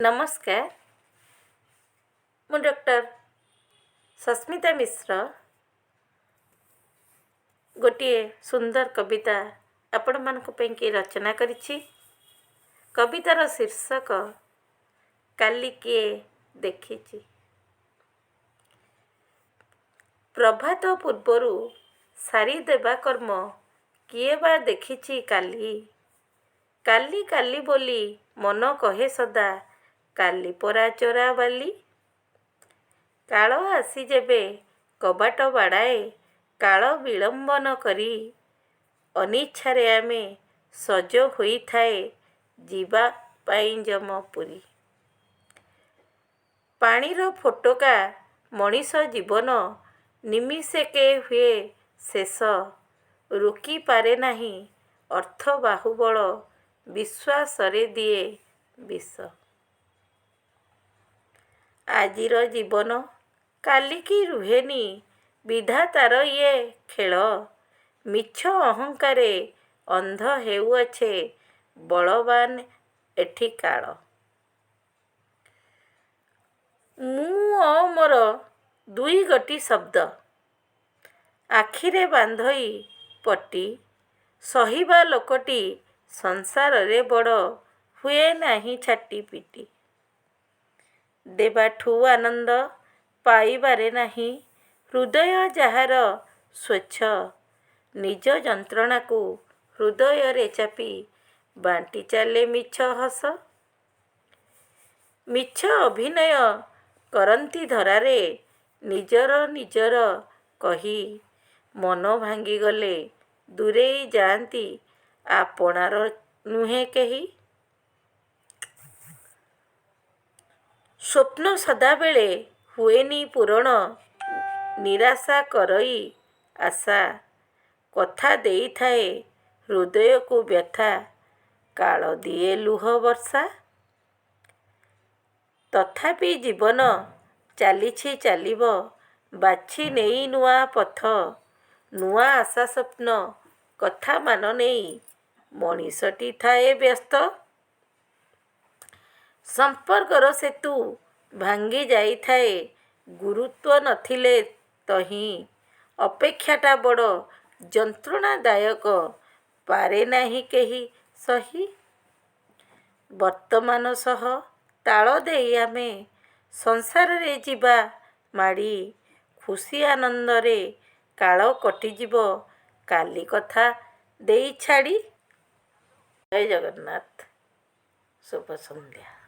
नमस्कार, मु डॉक्टर सस्मिता मिश्र गोटे सुंदर कविता आपण मानक पैकी रचना करिछि। कवितार शीर्षक काली किए देखिछि। प्रभात पूर्वरु सारी देवा कर्म किए बा देखिछि काली। काली काली बोली मन कहे सदा काली परा चोरा बाली। काल आसी जेबे कबाट बाड़ाए काल विलंब न करी। अनिच्छारे आमे सज होई थाए जीवा पाई जमपुरी। पाणीर फोटका मनीष जीवन निमिषेके हुए शेष। रोकी पारे नाही अर्थ बाहुबल विश्वासरे दिए विष। आजिर जीवन कालिकी रुहेनी विधातार ये खेल। मिछ अहंकारे अंध हेउअछे बलवान एठी काल। मु मोर दुई गोटी शब्द आखिरे बांधई पटी। सहिबा लोकटी संसार रे बड़ हुए नाही छाटी पिटी। देबाठू आनंद पाइबारे नाही हृदय जाहार स्वच्छ। निज जंत्रणा को हृदय रे चापी बांटी चाले मिछ हस। मिछ अभिनय करंती धरारे निजर निजर कही। मन भांगी गले दूरेई जाती आपणार नुहे केही। स्वप्न सदाबेले हुएनी पूरण निराशा करई आशा। कथा देई थाए हृदय को व्यथा काल दिए लुह वर्षा। तथापि जीवन चालिछि चालिब बाछि नेई नुआ पथ। नुआ आशा स्वप्न कथा मान नेई मनीषटी थाए व्यस्त। संपर्कर सेतु भांगी जाई थाए गुरुत्व नथिले तही। अपेक्षाटा बड़ जंत्रणादायक पारे नाही केही सही। वर्तमान सह ताल देई आमे संसार रे जीवा माड़ी। खुशी आनंदरे काल कटिजिब काली कथा देई छाड़ी। जय जगन्नाथ। शुभ संध्या।